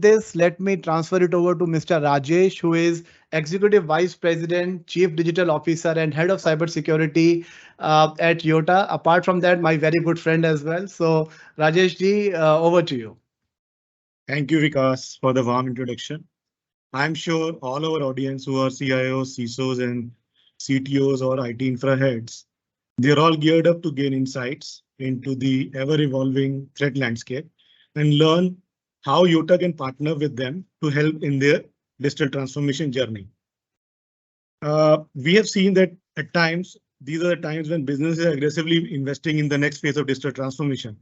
this, let me transfer it over to Mr. Rajesh, who is Executive Vice President, Chief Digital Officer, and Head of Cybersecurity at Yotta. Apart from that, my very good friend as well. So, Rajesh ji, over to you. Thank you, Vikas, for the warm introduction. I'm sure all our audience who are CIOs, CISOs, and CTOs or IT infra heads, they're all geared up to gain insights into the ever-evolving threat landscape and learn how Yotta can partner with them to help in their digital transformation journey. We have seen that at times, these are the times when businesses are aggressively investing in the next phase of digital transformation,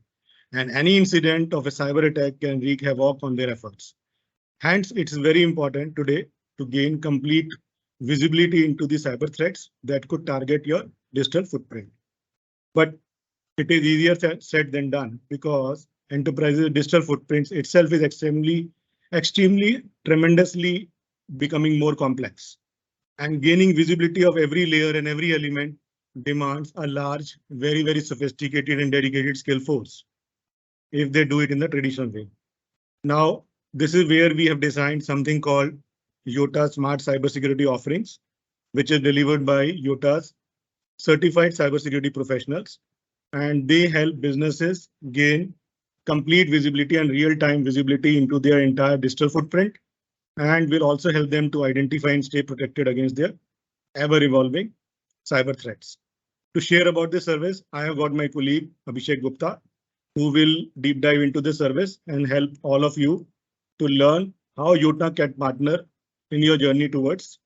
and any incident of a cyber attack can wreak havoc on their efforts. Hence, it's very important today to gain complete visibility into the cyber threats that could target your digital footprint. But it is easier said than done because enterprises' digital footprints itself is extremely, tremendously becoming more complex. And gaining visibility of every layer and every element demands a large, very sophisticated and dedicated skill force if they do it in the traditional way. Now, this is where we have designed something called Yotta Smart Cybersecurity Offerings, which is delivered by Yotta's certified cybersecurity professionals, and they help businesses gain complete visibility and real-time visibility into their entire digital footprint, and will also help them to identify and stay protected against their ever-evolving cyber threats. To share about this service, I have got my colleague Abhishek Gupta, who will deep dive into the service and help all of you to learn how Yotta can partner in your journey towards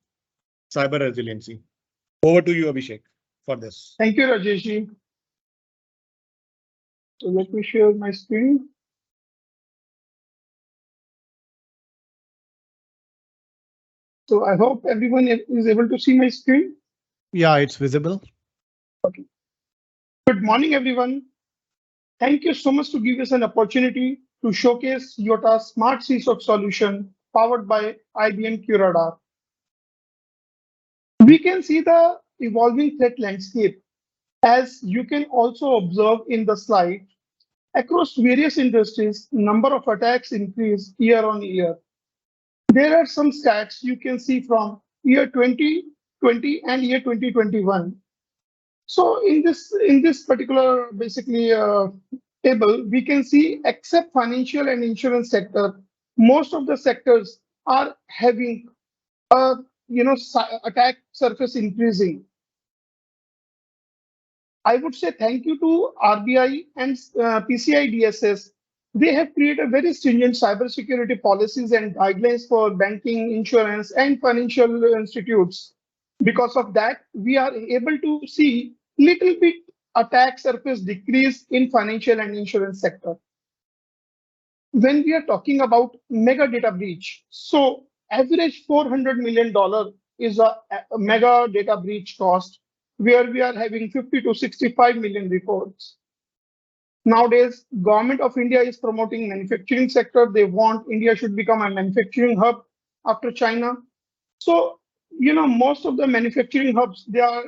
cyber resiliency. Over to you, Abhishek, for this. Thank you, Rajesh. So let me share my screen. So I hope everyone is able to see my screen. Yeah, it's visible. Okay. Good morning, everyone. Thank you so much to give us an opportunity to showcase Yotta's Smart CSOC solution powered by IBM QRADAR. We can see the evolving threat landscape, as you can also observe in the slide. Across various industries, number of attacks increase year on year. There are some stats you can see from year 2020 and year 2021. So in this particular table, we can see except financial and insurance sector, most of the sectors are having a attack surface increasing. I would say thank you to RBI and PCI DSS. They have created very stringent cybersecurity policies and guidelines for banking, insurance, and financial institutes. Because of that, we are able to see little bit attack surface decrease in financial and insurance sector. When we are talking about mega data breach, so average $400 million is a mega data breach cost, where we are having 50 to 65 million reports. Nowadays, Government of India is promoting manufacturing sector. They want India should become a manufacturing hub after China. So, most of the manufacturing hubs, they are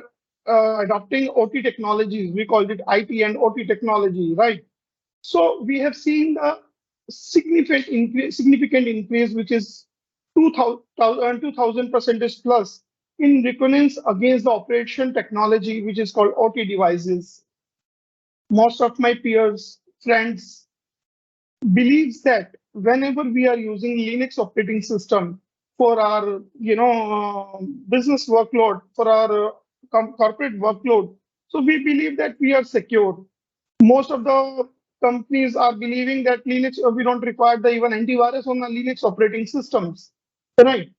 adopting OT technologies. We called it IT and OT technology, right? So we have seen a significant increase, which is 2000% plus in recurrence against the operation technology, which is called OT devices. Most of my peers, friends, believes that whenever we are using Linux operating system for our, business workload, for our corporate workload, so we believe that we are secure. Most of the companies are believing that Linux, we don't require the even antivirus on the Linux operating systems, right?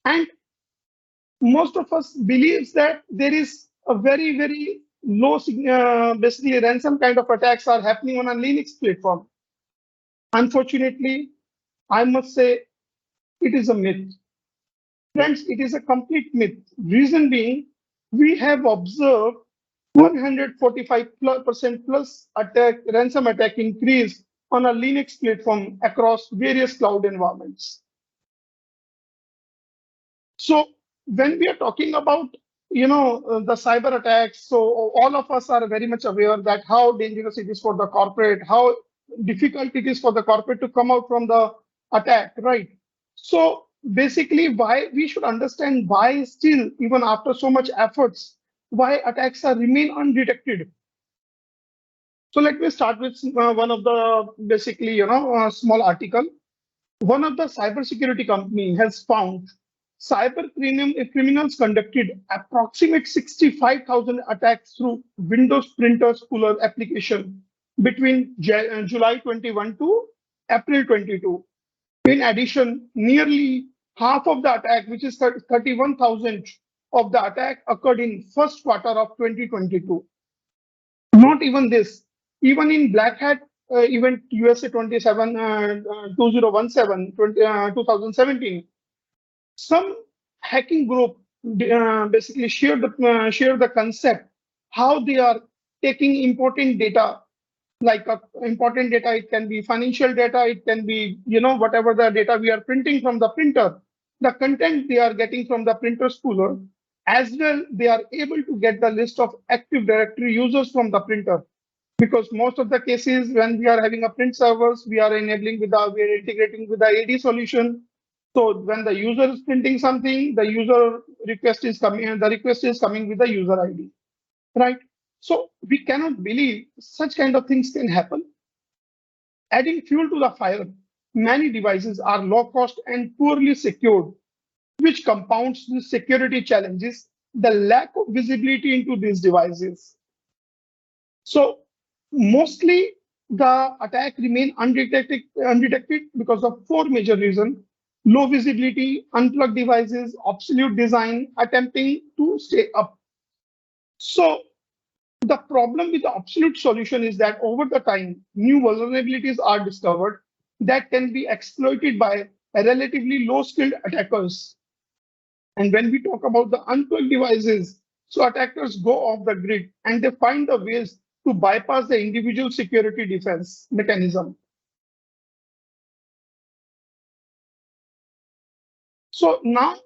And most of us believes that there is a very low, basically ransom kind of attacks are happening on a Linux platform. Unfortunately, I must say it is a myth. Friends, it is a complete myth. Reason being, we have observed 145% plus ransom attack increase on a Linux platform across various cloud environments. So when we are talking about the cyber attacks, so all of us are very much aware that how dangerous it is for the corporate, how difficult it is for the corporate to come out from the attack, right? So basically, why we should understand why still, even after so much efforts, why attacks are remain undetected. So let me start with one of the basically, small article. One of the cybersecurity company has found criminals conducted approximate 65,000 attacks through Windows printer spooler application between July 21 to April 22. In addition, nearly half of the attack, which is 31,000 of the attack, occurred in first quarter of 2022. Not even this, even in Black Hat event USA 2017, some hacking group basically share the concept how they are taking important data, like important data. It can be financial data, it can be whatever the data we are printing from the printer, the content they are getting from the printer spooler. As well, they are able to get the list of Active Directory users from the printer, because most of the cases when we are having a print servers, we are integrating with the AD solution. So when the user is printing something, the request is coming with the user ID, right? So we cannot believe such kind of things can happen. Adding fuel to the fire, many devices are low cost and poorly secured, which compounds the security challenges, the lack of visibility into these devices. So mostly the attack remain undetected because of four major reasons: low visibility, unplugged devices, obsolete design, attempting to stay up. So the problem with the obsolete solution is that over the time, new vulnerabilities are discovered that can be exploited by relatively low-skilled attackers. And when we talk about the unplugged devices, so attackers go off the grid and they find the ways to bypass the individual security defense mechanism. So now,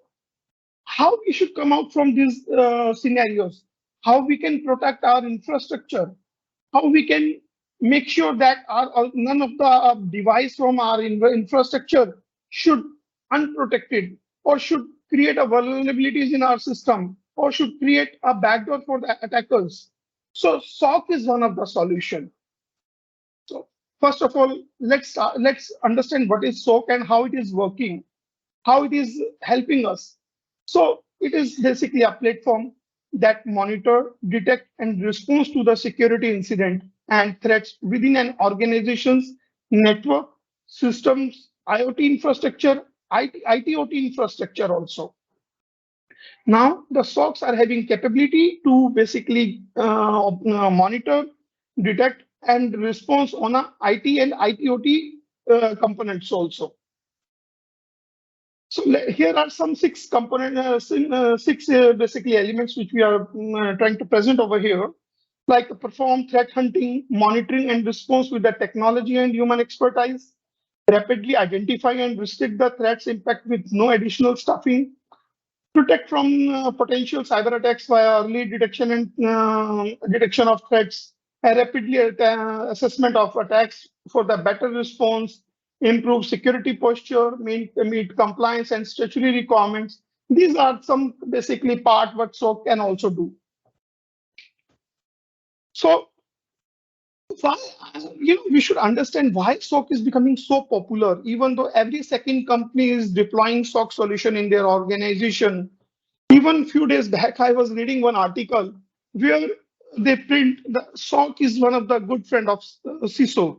how we should come out from these scenarios? How we can protect our infrastructure? How we can make sure that none of the device from our infrastructure should unprotected, or should create a vulnerabilities in our system, or should create a backdoor for the attackers. So SOC is one of the solution. So first of all, let's understand what is SOC and how it is working, how it is helping us. So it is basically a platform that monitor, detect, and responds to the security incident and threats within an organization's network, systems, IoT infrastructure, IT/OT infrastructure also. Now the SOCs are having capability to basically monitor, detect, and respond on a IT and IT/OT components also. So here are some six basically elements which we are trying to present over here, like perform threat hunting, monitoring and response with the technology and human expertise, rapidly identify and restrict the threats impact with no additional staffing, protect from potential cyber attacks via early detection and detection of threats, a rapidly assessment of attacks for the better response, improve security posture, meet compliance and statutory requirements. These are some basically part what SOC can also do. So why, we should understand why SOC is becoming so popular, even though every second company is deploying SOC solution in their organization. Even a few days back, I was reading one article where they print the SOC is one of the good friend of CISO.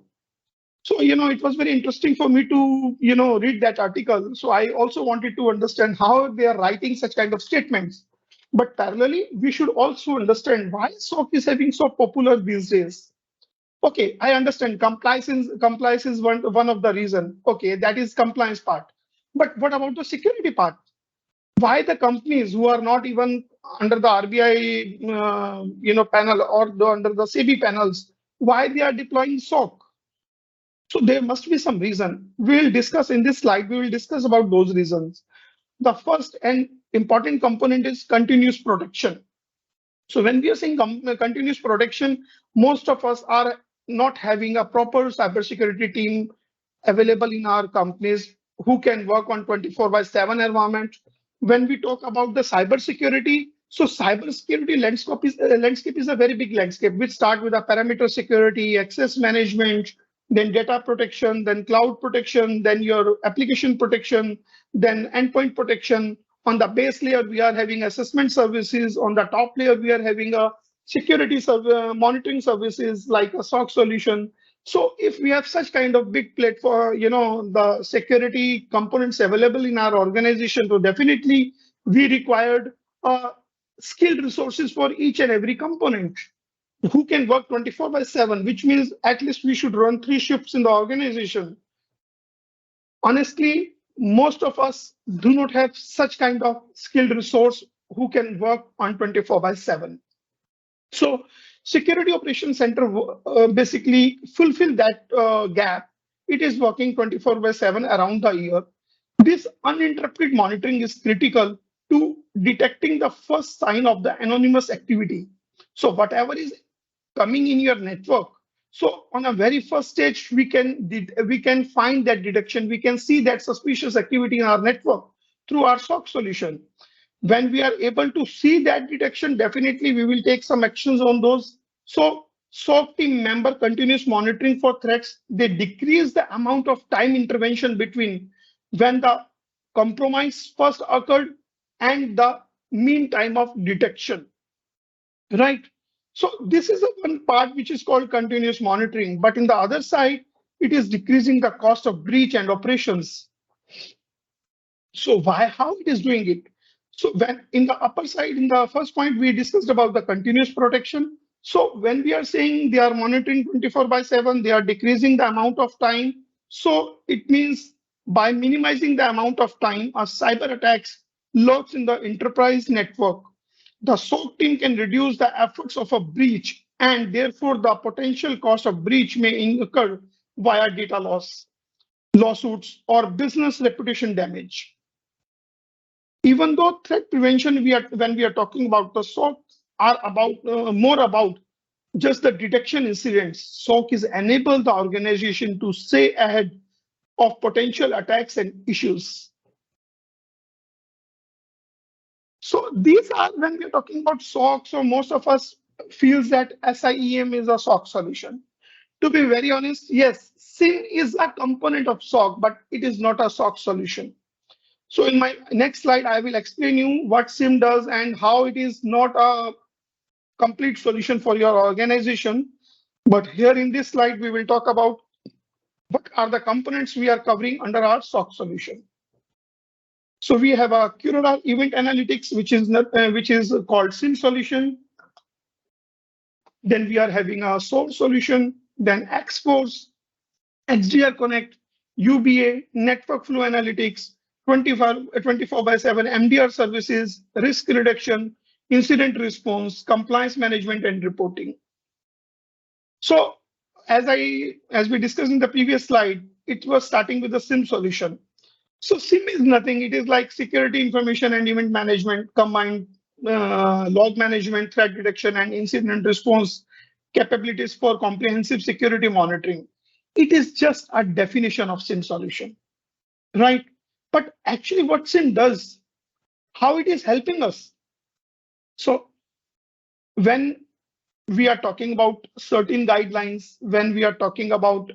So, it was very interesting for me to, read that article. So I also wanted to understand how they are writing such kind of statements. But parallelly, we should also understand why SOC is having so popular these days. Okay, I understand compliance is one of the reason. Okay, that is compliance part. But what about the security part? Why the companies who are not even under the RBI panel or under the SEBI panels, why they are deploying SOC? So there must be some reason. We will discuss in this slide, we will discuss about those reasons. The first and important component is continuous protection. So when we are saying continuous protection, most of us are not having a proper cybersecurity team available in our companies who can work on 24/7 environment. When we talk about the cybersecurity, so cybersecurity landscape is a very big landscape. We start with a parameter security, access management, then data protection, then cloud protection, then your application protection, then endpoint protection. On the base layer, we are having assessment services. On the top layer, we are having a security monitoring services like a SOC solution. So if we have such kind of big platform, the security components available in our organization, so definitely we required skilled resources for each and every component who can work 24/7, which means at least we should run 3 shifts in the organization. Honestly, most of us do not have such kind of skilled resource who can work on 24/7. So Security Operations Center basically fulfill that gap. It is working 24/7 around the year. This uninterrupted monitoring is critical to detecting the first sign of the anonymous activity. So whatever is coming in your network, so on a very first stage, we can find that detection. We can see that suspicious activity in our network through our SOC solution. When we are able to see that detection, definitely we will take some actions on those. So SOC team member continuous monitoring for threats. They decrease the amount of time intervention between when the compromise first occurred and the mean time of detection, right? So this is one part which is called continuous monitoring, but in the other side, it is decreasing the cost of breach and operations. So how it is doing it? So when in the upper side, in the first point, we discussed about the continuous protection. So when we are saying they are monitoring 24/7, they are decreasing the amount of time. So it means by minimizing the amount of time a cyber attacks lurks in the enterprise network, the SOC team can reduce the efforts of a breach, and therefore the potential cost of breach may incur via data loss, lawsuits, or business reputation damage. Even though threat prevention, when we are talking about the SOC, are about more about just the detection incidents. SOC is enable the organization to stay ahead of potential attacks and issues. So these are when we're talking about SOC. So most of us feels that SIEM is a SOC solution. To be very honest, yes, SIEM is a component of SOC, but it is not a SOC solution. So in my next slide, I will explain you what SIEM does and how it is not a complete solution for your organization. But here in this slide, we will talk about what are the components we are covering under our SOC solution. So we have a QRADAR event analytics, which is called SIEM solution. Then we are having a SOAR solution, then X-Force, XDR Connect, UBA, network flow analytics, 24/7 MDR services, risk reduction, incident response, compliance management, and reporting. So as we discussed in the previous slide, it was starting with the SIEM solution. So SIEM is nothing. It is like security information and event management combined, log management, threat detection, and incident response capabilities for comprehensive security monitoring. It is just a definition of SIEM solution, right? But actually what SIEM does, how it is helping us. So when we are talking about certain guidelines, when we are talking about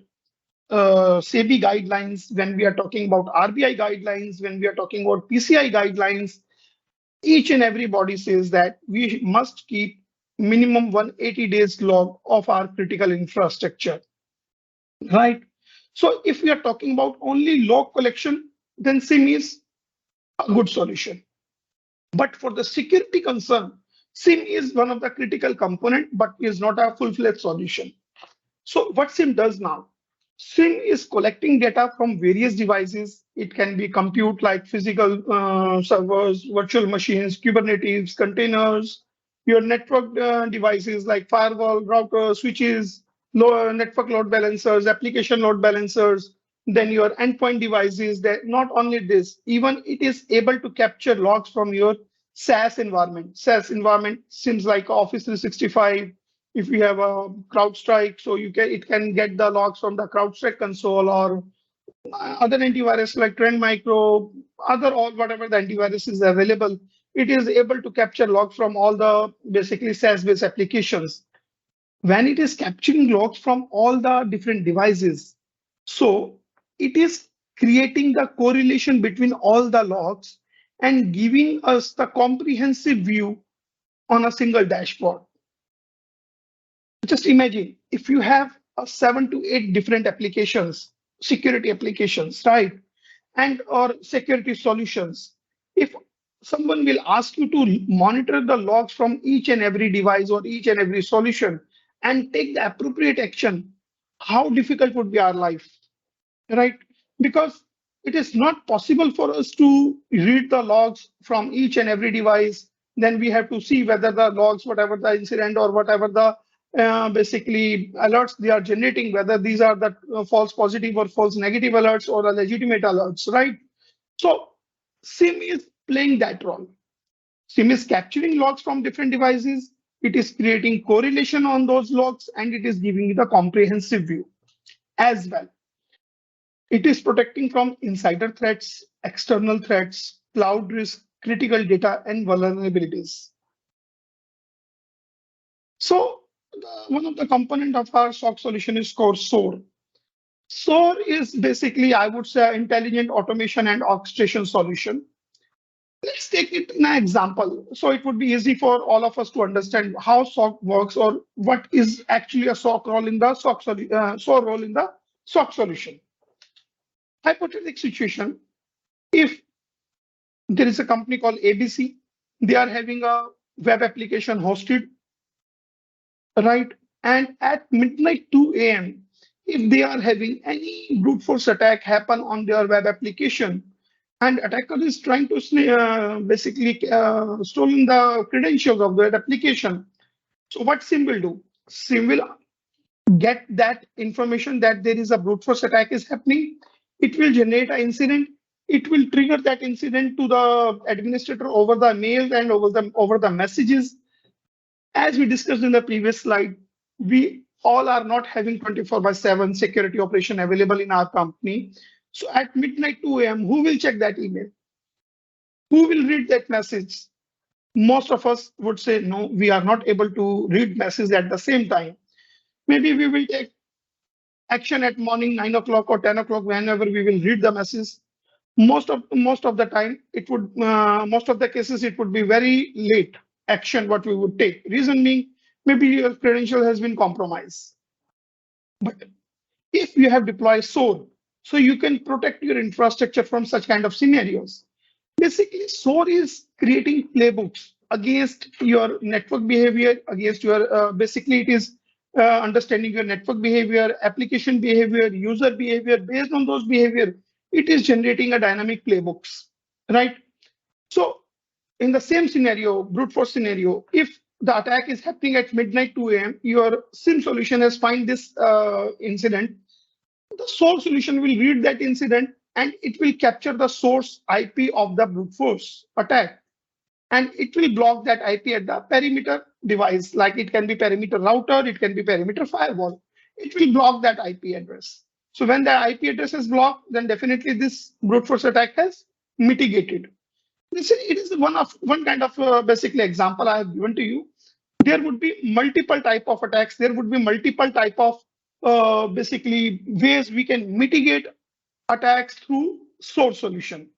SEBI guidelines, when we are talking about RBI guidelines, when we are talking about PCI guidelines, each and every body says that we must keep minimum 180 days log of our critical infrastructure, right? So if we are talking about only log collection, then SIEM is a good solution. But for the security concern, SIEM is one of the critical component, but is not a full-fledged solution. So what SIEM does now? SIEM is collecting data from various devices. It can be compute like physical servers, virtual machines, Kubernetes, containers, your network devices like firewall, router, switches, network load balancers, application load balancers, then your endpoint devices. That not only this, even it is able to capture logs from your SaaS environment. SaaS environment seems like Office 365. If you have a CrowdStrike, so it can get the logs from the CrowdStrike console or other antivirus like Trend Micro, other all whatever the antivirus is available, it is able to capture logs from all the basically SaaS-based applications. When it is capturing logs from all the different devices, so it is creating the correlation between all the logs and giving us the comprehensive view on a single dashboard. Just imagine if you have 7 to 8 different applications, security applications, right? And or security solutions. If someone will ask you to monitor the logs from each and every device or each and every solution and take the appropriate action, how difficult would be our life, right? Because it is not possible for us to read the logs from each and every device. Then we have to see whether the logs, whatever the incident or whatever the basically alerts they are generating, whether these are the false positive or false negative alerts or a legitimate alerts, right? So SIEM is playing that role. SIEM is capturing logs from different devices. It is creating correlation on those logs, and it is giving you the comprehensive view as well. It is protecting from insider threats, external threats, cloud risk, critical data, and vulnerabilities. So one of the component of our SOC solution is called SOAR. SOAR is basically, I would say, intelligent automation and orchestration solution. Let's take it in an example. So it would be easy for all of us to understand how SOC works or what is actually a SOC role in the SOC SOAR role in the SOC solution. Hypothetical situation, if there is a company called ABC, they are having a web application hosted, right? And at midnight 2 a.m., if they are having any brute force attack happen on their web application, and attacker is trying to basically stolen the credentials of that application, so what SIEM will do? SIEM will get that information that there is a brute force attack is happening. It will generate an incident. It will trigger that incident to the administrator over the mail and over the messages. As we discussed in the previous slide, we all are not having 24/7 security operation available in our company. So at midnight 2 a.m., who will check that email? Who will read that message? Most of us would say, no, we are not able to read messages at the same time. Maybe we will take action at morning 9 o'clock or 10 o'clock whenever we will read the message. Most of the time, it would most of the cases it would be very late action what we would take. Reason being, maybe your credential has been compromised. But if you have deployed SOAR, so you can protect your infrastructure from such kind of scenarios. Basically, SOAR is creating playbooks against your network behavior, against your basically it is understanding your network behavior, application behavior, user behavior. Based on those behavior, it is generating a dynamic playbooks, right? So in the same scenario, brute force scenario, if the attack is happening at midnight 2 a.m., your SIEM solution has find this incident. The SOAR solution will read that incident and it will capture the source IP of the brute force attack. And it will block that IP at the perimeter device, like it can be perimeter router, it can be perimeter firewall. It will block that IP address. So when the IP address is blocked, then definitely this brute force attack has mitigated. It is one kind of basically example I have given to you. There would be multiple type of attacks. There would be multiple type of basically ways we can mitigate attacks through SOAR solution.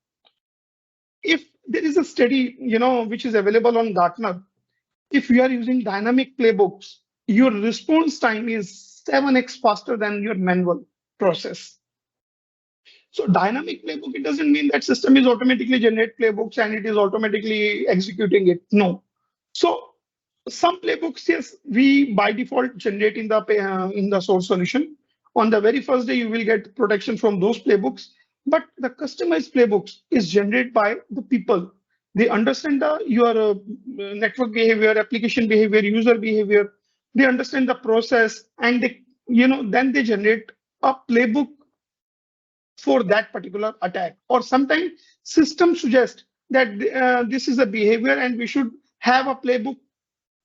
If there is a study, which is available on Gartner, if you are using dynamic playbooks, your response time is 7x faster than your manual process. So dynamic playbook, it doesn't mean that system is automatically generate playbooks and it is automatically executing it. No. So some playbooks, yes, we by default generate in the SOAR solution. On the very first day, you will get protection from those playbooks. But the customized playbooks is generated by the people. They understand your network behavior, application behavior, user behavior. They understand the process, and then they generate a playbook for that particular attack. Or sometimes systems suggest that this is a behavior and we should have a playbook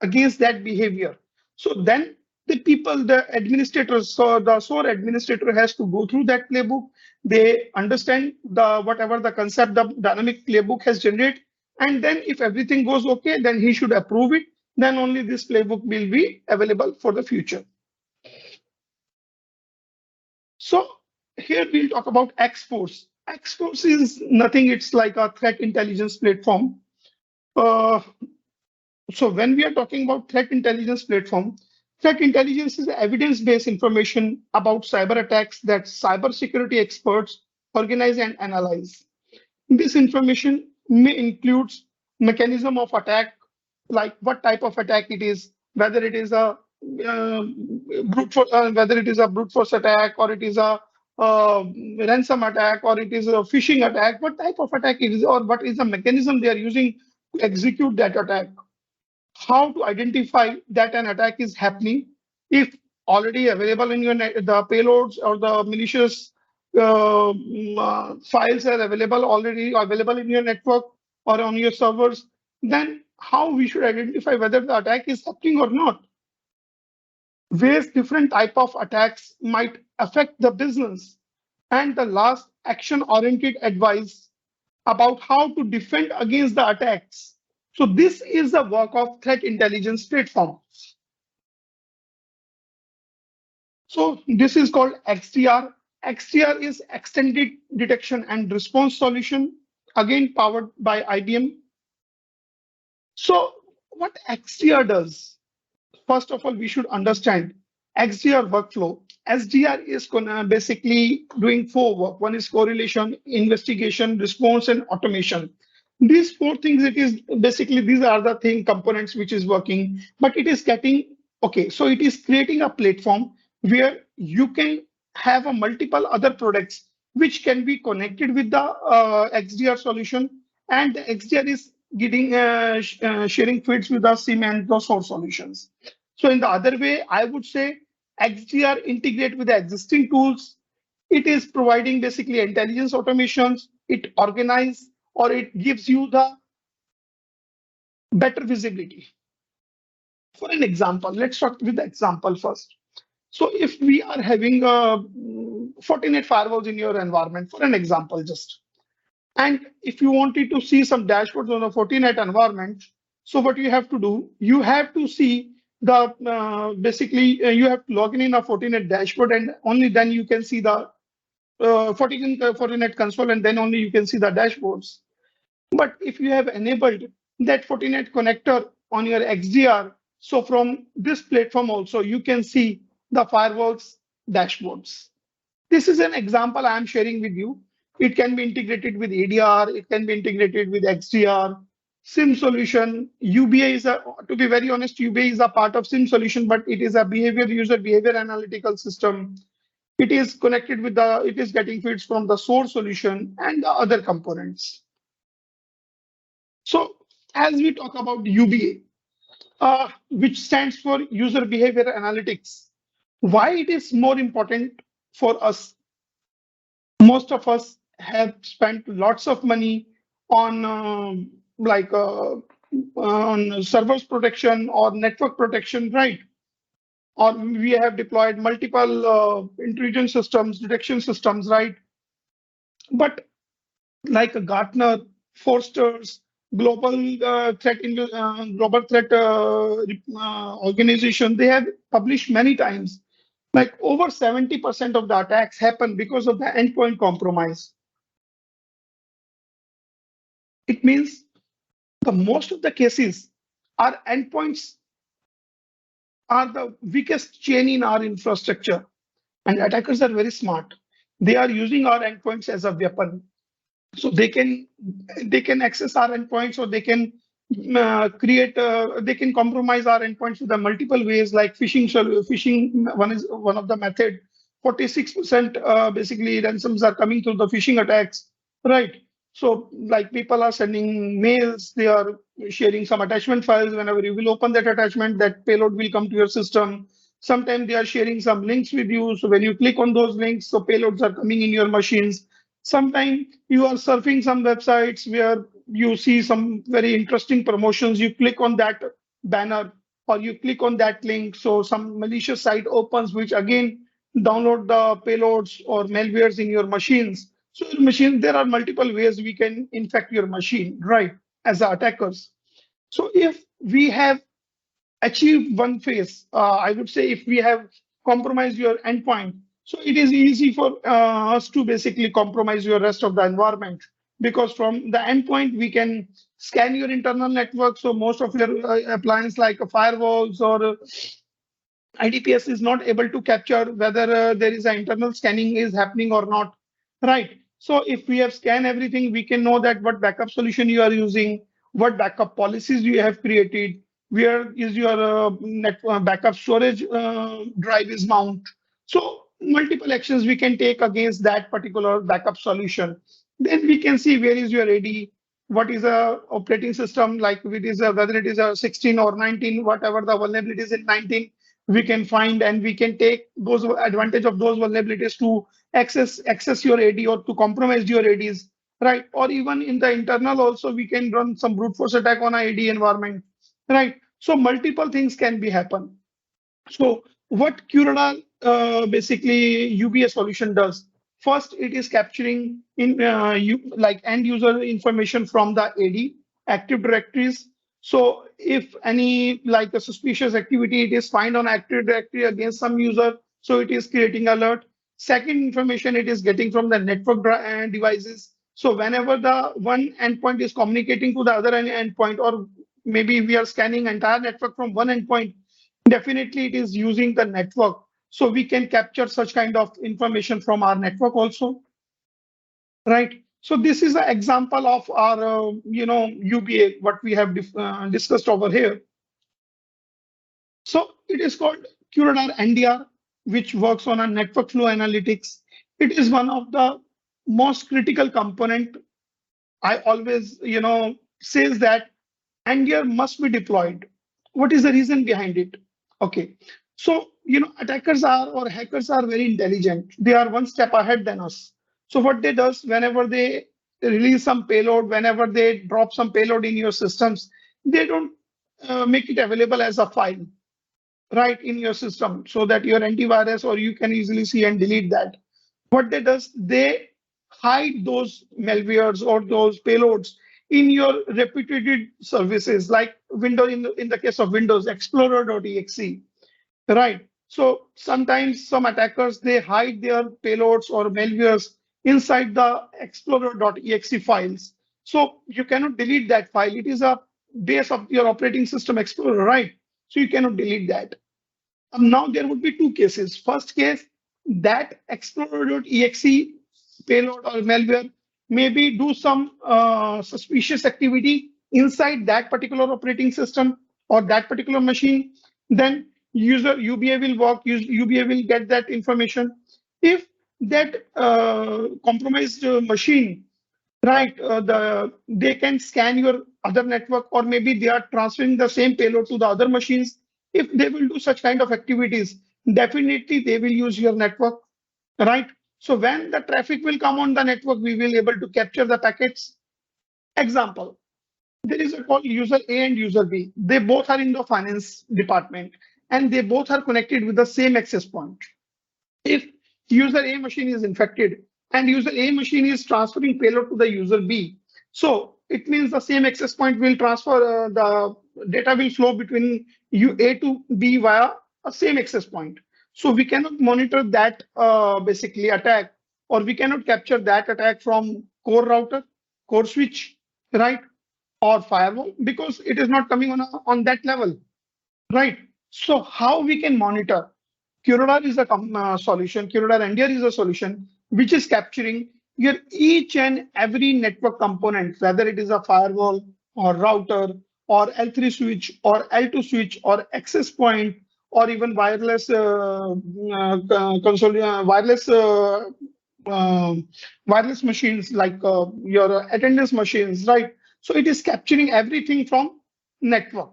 against that behavior. So then the people, the administrators, so the SOAR administrator has to go through that playbook. They understand the whatever the concept the dynamic playbook has generated, and then if everything goes okay, then he should approve it. Then only this playbook will be available for the future. So here we'll talk about X-Force. X-Force is nothing, it's like a threat intelligence platform. So when we are talking about threat intelligence platform, threat intelligence is evidence-based information about cyber attacks that cybersecurity experts organize and analyze. This information may include mechanism of attack, like what type of attack it is, whether it is a brute force attack, or it is a ransom attack, or it is a phishing attack, what type of attack it is, or what is the mechanism they are using to execute that attack. How to identify that an attack is happening, if already available in your the payloads or the malicious files are already available in your network or on your servers, then how we should identify whether the attack is happening or not. Ways different type of attacks might affect the business, and the last, action-oriented advice about how to defend against the attacks. So this is the work of threat intelligence platform. So this is called XDR. XDR is Extended Detection and Response Solution, again powered by IBM. So what XDR does? First of all, we should understand XDR workflow. XDR is basically doing 4 work. One is correlation, investigation, response, and automation. These 4 things, it is basically, these are the components which is working, but it is getting, okay, so it is creating a platform where you can have a multiple other products which can be connected with the XDR solution, and the XDR is getting sharing feeds with the SIEM and the SOAR solutions. So in the other way, I would say XDR integrate with the existing tools. It is providing basically intelligence automations. It organizes, or it gives you the better visibility. For an example, let's start with the example first. So if we are having a Fortinet firewalls in your environment, for an example just, and if you wanted to see some dashboards on a Fortinet environment, so what you have to do, you have to see the you have to log in a Fortinet dashboard, and only then you can see the Fortinet console, and then only you can see the dashboards. But if you have enabled that Fortinet connector on your XDR, so from this platform also you can see the firewalls dashboards. This is an example I am sharing with you. It can be integrated with ADR, it can be integrated with XDR, SIEM solution. UBA is to be very honest, UBA is a part of SIEM solution, but it is a user behavior analytical system. It is connected with it is getting feeds from the SOAR solution and the other components. So as we talk about UBA, which stands for user behavior analytics, why it is more important for us? Most of us have spent lots of money on on servers protection or network protection, right? Or we have deployed multiple intrusion systems, detection systems, right? But like a Gartner, Forrester's, global threat organization, they have published many times, like over 70% of the attacks happen because of the endpoint compromise. It means the most of the cases, our endpoints are the weakest chain in our infrastructure, and attackers are very smart. They are using our endpoints as a weapon. So they can access our endpoints, or they can they can compromise our endpoints with the multiple ways, like phishing. Phishing one is one of the method. 46% basically ransoms are coming through the phishing attacks, right? So like people are sending mails, they are sharing some attachment files. Whenever you will open that attachment, that payload will come to your system. Sometimes they are sharing some links with you. So when you click on those links, so payloads are coming in your machines. Sometimes you are surfing some websites where you see some very interesting promotions. You click on that banner, or you click on that link. So some malicious site opens, which again download the payloads or malwares in your machines. So your machine, there are multiple ways we can infect your machine, right, as the attackers. So if we have achieved one phase, I would say if we have compromised your endpoint, so it is easy for us to basically compromise your rest of the environment, because from the endpoint we can scan your internal network. So most of your appliance like firewalls or IDPS is not able to capture whether there is an internal scanning is happening or not, right? So if we have scanned everything, we can know that what backup solution you are using, what backup policies you have created, where is your backup storage drive is mount. So multiple actions we can take against that particular backup solution. Then we can see where is your AD, what is a operating system, like it is whether it is a 16 or 19, whatever the vulnerabilities in 19 we can find, and we can take those advantage of those vulnerabilities to access your AD or to compromise your ADs, right? Or even in the internal also we can run some brute force attack on our AD environment, right? So multiple things can be happen. So what QRADAR basically UBA solution does, first it is capturing in like end user information from the AD active directories. So if any like a suspicious activity it is find on active directory against some user, so it is creating alert. Second information it is getting from the network devices. So whenever the one endpoint is communicating to the other endpoint, or maybe we are scanning entire network from one endpoint, definitely it is using the network. So we can capture such kind of information from our network also, right? So this is an example of our, UBA, what we have discussed over here. So it is called QRADAR NDR, which works on a network flow analytics. It is one of the most critical component. I always, says that NDR must be deployed. What is the reason behind it? Okay, so attackers are or hackers are very intelligent. They are one step ahead than us. So what they does, whenever they release some payload, whenever they drop some payload in your systems, they don't make it available as a file, right, in your system, so that your antivirus or you can easily see and delete that. What they does, they hide those malwares or those payloads in your reputed services, like Windows, in the case of Windows, Explorer.exe, right? So sometimes some attackers, they hide their payloads or malwares inside the Explorer.exe files. So you cannot delete that file. It is a base of your operating system Explorer, right? So you cannot delete that. Now there would be two cases. First case, that Explorer.exe payload or malware maybe do some suspicious activity inside that particular operating system or that particular machine. Then user UBA will work, UBA will get that information. If that compromised machine, right, they can scan your other network, or maybe they are transferring the same payload to the other machines. If they will do such kind of activities, definitely they will use your network, right? So when the traffic will come on the network, we will able to capture the packets. Example, there is a call user A and user B. They both are in the finance department and they both are connected with the same access point. If user A machine is infected and user A machine is transferring payload to the user B, so it means the same access point will transfer, the data will flow between A to B via a same access point. So we cannot monitor that basically attack, or we cannot capture that attack from core router, core switch, right, or firewall, because it is not coming on that level, right? So how we can monitor? QRADAR is a solution. QRADAR NDR is a solution which is capturing your each and every network component, whether it is a firewall or router or L3 switch or L2 switch or access point, or even wireless wireless machines like your attendance machines, right? So it is capturing everything from network,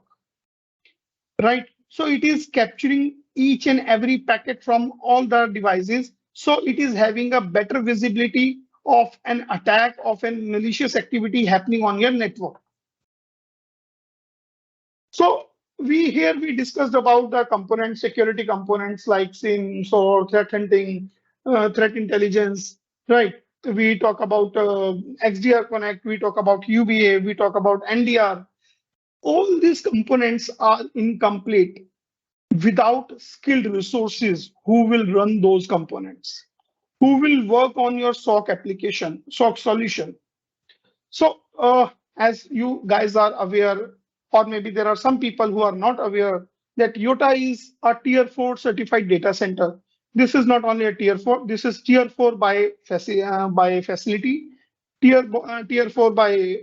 right? So it is capturing each and every packet from all the devices. So it is having a better visibility of an attack, of a malicious activity happening on your network. So we discussed about the component security components like SIEM, SOAR, threat hunting, threat intelligence, right? We talk about XDR Connect, we talk about UBA, we talk about NDR. All these components are incomplete without skilled resources who will run those components, who will work on your SOC application, SOC solution. So as you guys are aware, or maybe there are some people who are not aware, that Yotta is a tier 4 certified data center. This is not only a tier 4, this is tier 4 by facility, tier 4 by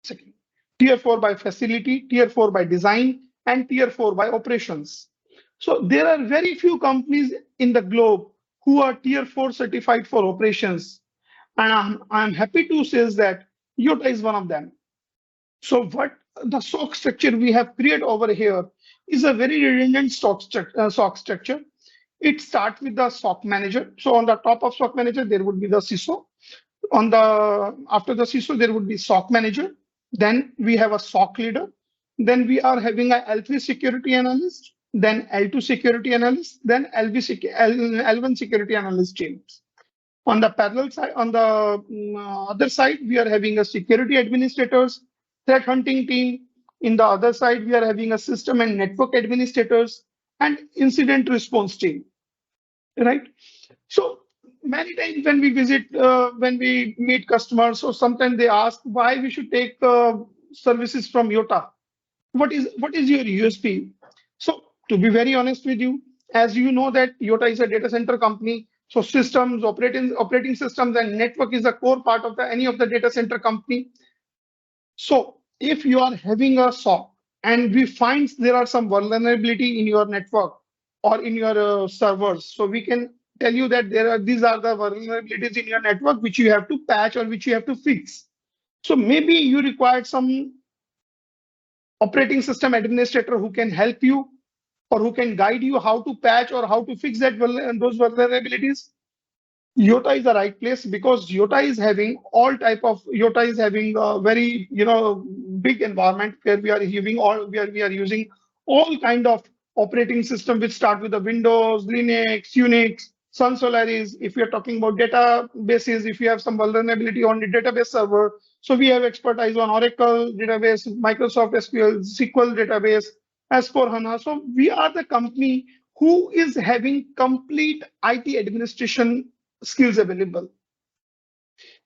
second, tier 4 by facility, tier 4 by design, and tier 4 by operations. So there are very few companies in the globe who are tier 4 certified for operations. And I'm happy to say that Yotta is one of them. So what the SOC structure we have created over here is a very redundant SOC structure. It starts with the SOC manager. So on the top of SOC manager, there would be the CISO. After the CISO, there would be SOC manager. Then we have a SOC leader. Then we are having a L3 security analyst, then L2 security analyst, then L1 security analyst teams. On the parallel side, on the other side, we are having a security administrators, threat hunting team. In the other side, we are having a system and network administrators and incident response team, right? So many times when we visit, when we meet customers, so sometimes they ask why we should take services from Yotta. What is your USP? So to be very honest with you, as you know that Yotta is a data center company. So systems, operating systems, and network is a core part of any of the data center company. So if you are having a SOC and we find there are some vulnerability in your network or in your servers, so we can tell you that these are the vulnerabilities in your network which you have to patch or which you have to fix. So maybe you require some operating system administrator who can help you or who can guide you how to patch or how to fix those vulnerabilities. Yotta is the right place because Yotta is having a very big environment where we are using all kind of operating system which start with the Windows, Linux, Unix, Sun Solaris. If we are talking about databases, if you have some vulnerability on the database server, so we have expertise on Oracle database, Microsoft SQL database, S/4HANA. So we are the company who is having complete IT administration skills available.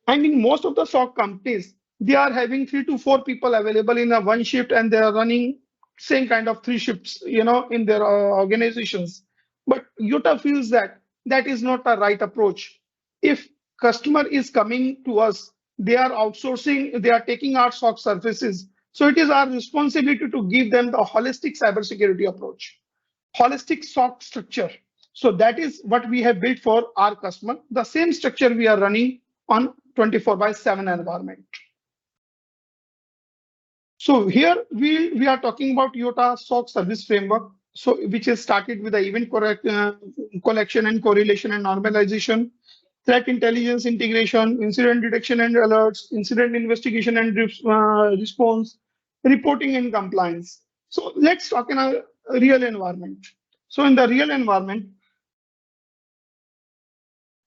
And in most of the SOC companies, they are having 3 to 4 people available in a one shift, and they are running same kind of 3 shifts, in their organizations. But Yotta feels that is not the right approach. If customer is coming to us, they are outsourcing, they are taking our SOC services. So it is our responsibility to give them the holistic cybersecurity approach, holistic SOC structure. So that is what we have built for our customer. The same structure we are running on 24/7 environment. So here we are talking about Yotta SOC service framework. So which is started with the event collection and correlation and normalization, threat intelligence integration, incident detection and alerts, incident investigation and response, reporting and compliance. So let's talk in a real environment. So in the real environment,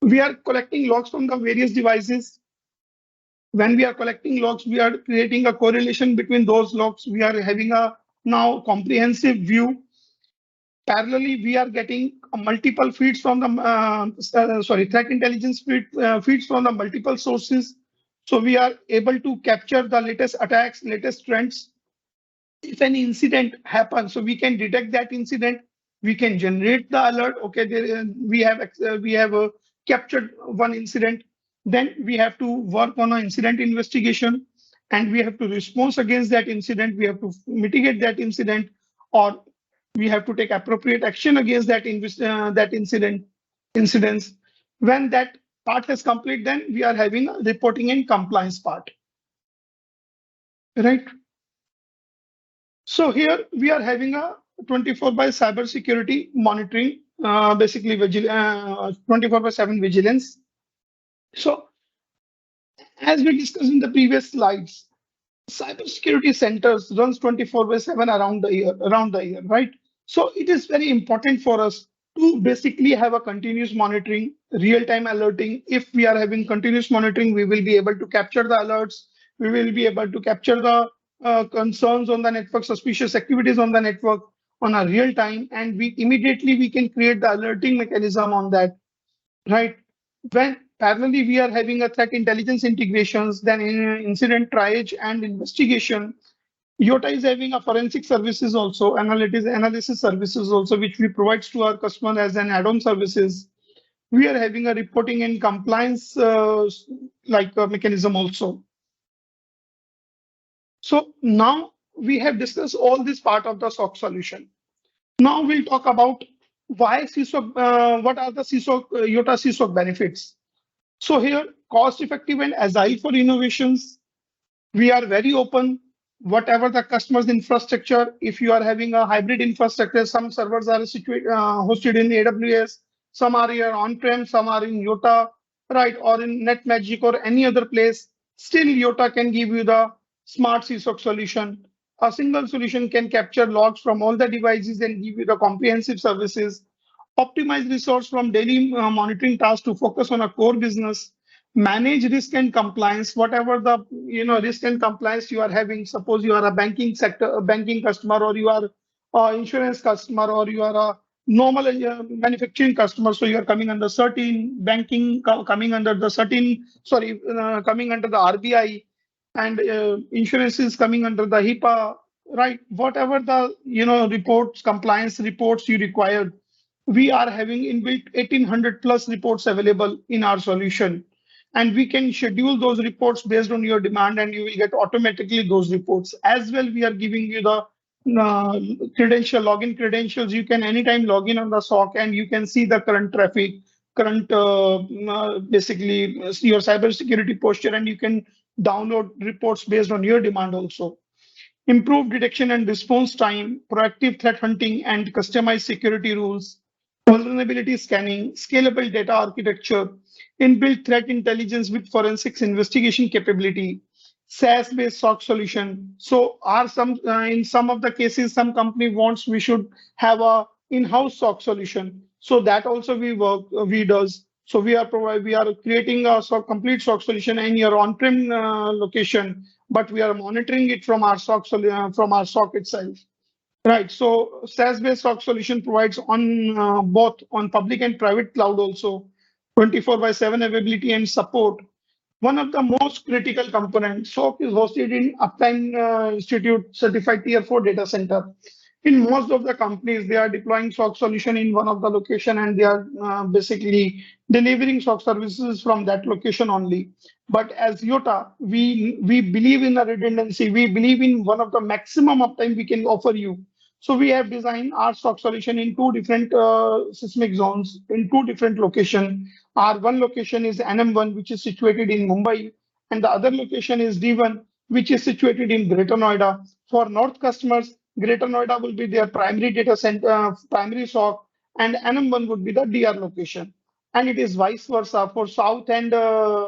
we are collecting logs from the various devices. When we are collecting logs, we are creating a correlation between those logs. We are having a now comprehensive view. Parallelly, we are getting multiple feeds from the threat intelligence feeds from the multiple sources. So we are able to capture the latest attacks, latest trends. If any incident happens, so we can detect that incident. We can generate the alert. Okay, we have captured one incident. Then we have to work on an incident investigation, and we have to respond against that incident. We have to mitigate that incident, or we have to take appropriate action against that incidents. When that part is complete, then we are having a reporting and compliance part, right? So here we are having a 24/7 cybersecurity monitoring, basically 24/7 vigilance. So as we discussed in the previous slides, cybersecurity centers runs 24/7 around the year, right? So it is very important for us to basically have a continuous monitoring, real-time alerting. If we are having continuous monitoring, we will be able to capture the alerts. We will be able to capture the concerns on the network, suspicious activities on the network on a real time, and we can create the alerting mechanism on that, right? When parallelly we are having a threat intelligence integrations, then in incident triage and investigation, Yotta is having a forensic services also, analysis services also, which we provides to our customer as an add-on services. We are having a reporting and compliance mechanism also. So now we have discussed all this part of the SOC solution. Now we'll talk about why CSOC, what are the CSOC, Yotta CSOC benefits. So here, cost-effective and agile for innovations. We are very open. Whatever the customer's infrastructure, if you are having a hybrid infrastructure, some servers are hosted in AWS, some are here on-prem, some are in Yotta, right, or in NetMagic or any other place. Still, Yotta can give you the smart CSOC solution. A single solution can capture logs from all the devices and give you the comprehensive services. Optimize resource from daily monitoring tasks to focus on a core business. Manage risk and compliance, whatever the risk and compliance you are having. Suppose you are a banking sector, a banking customer, or you are insurance customer, or you are a normal manufacturing customer. So you are coming under certain banking, coming under the certain, coming under the RBI, and insurance is coming under the HIPAA, right? Whatever the reports, compliance reports you required, we are having inbuilt 1800 plus reports available in our solution, and we can schedule those reports based on your demand, and you will get automatically those reports. As well, we are giving you the login credentials. You can anytime log in on the SOC and you can see the current traffic, current basically your cybersecurity posture, and you can download reports based on your demand also. Improved detection and response time, proactive threat hunting and customized security rules, vulnerability scanning, scalable data architecture, inbuilt threat intelligence with forensics investigation capability, SaaS-based SOC solution. So are some in some of the cases, some company wants we should have a in-house SOC solution. So that also we does. So we are creating a complete SOC solution in your on-prem location, but we are monitoring it from our SOC itself. Right. So SaaS-based SOC solution provides on both on public and private cloud also 24/7 availability and support. One of the most critical components, SOC is hosted in Uptime Institute certified tier 4 data center. In most of the companies, they are deploying SOC solution in one of the location, and they are basically delivering SOC services from that location only. But as Yotta, we believe in the redundancy. We believe in one of the maximum uptime we can offer you. So we have designed our SOC solution in two different seismic zones, in two different locations. Our one location is NM1, which is situated in Mumbai, and the other location is D1, which is situated in Greater Noida. For North customers, Greater Noida will be their primary data center, primary SOC, and NM1 would be the DR location. And it is vice versa for South and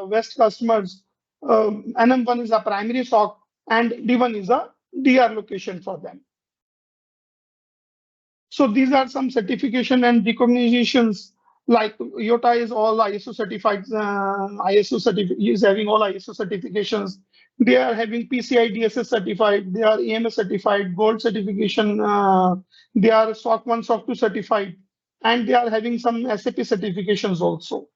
West customers. NM1 is a primary SOC, and D1 is a DR location for them. So these are some certification and recognitions. Like Yotta is all ISO certified, is having all ISO certifications. They are having PCI DSS certified, they are EMS certified, gold certification, they are SOC 1, SOC 2 certified, and they are having some SAP certifications also.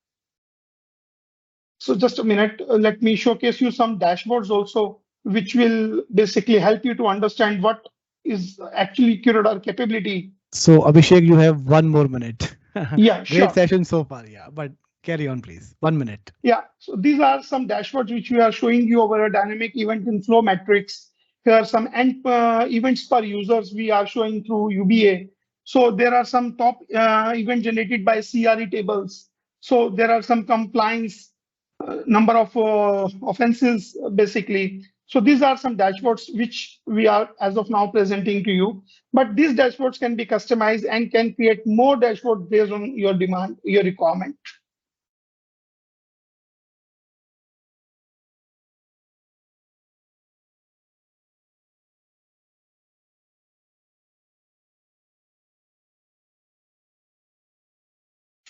So just a minute, let me showcase you some dashboards also, which will basically help you to understand what is actually QRADAR capability. So Abhishek, you have 1 more minute. Yeah, Great sure. session so far, yeah, but carry on, please. 1 minute. Yeah, so these are some dashboards which we are showing you over a dynamic event inflow metrics. Here are some events per users we are showing through UBA. So there are some top event generated by CRE tables. So there are some compliance, number of offenses basically. So these are some dashboards which we are as of now presenting to you. But these dashboards can be customized and can create more dashboards based on your demand, your requirement.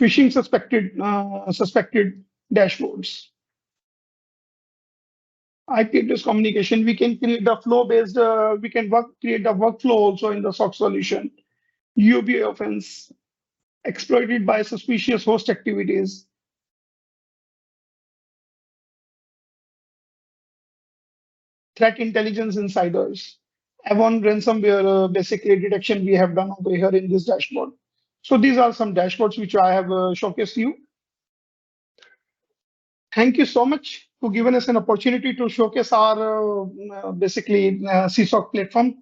phishing suspected dashboards. IP address communication, we can create the flow-based, create the workflow also in the SOC solution. UBA offense, exploited by suspicious host activities. Threat intelligence insiders. Avon ransomware basically detection we have done over here in this dashboard. So these are some dashboards which I have showcased you. Thank you so much for giving us an opportunity to showcase our CSOC platform.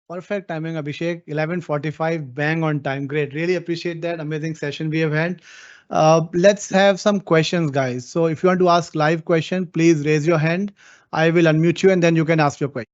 Perfect timing, Abhishek. 11:45, bang on time. Great. Really appreciate that. Amazing session we have had. Let's have some questions, guys. So if you want to ask live question, please raise your hand. I will unmute you and then you can ask your question.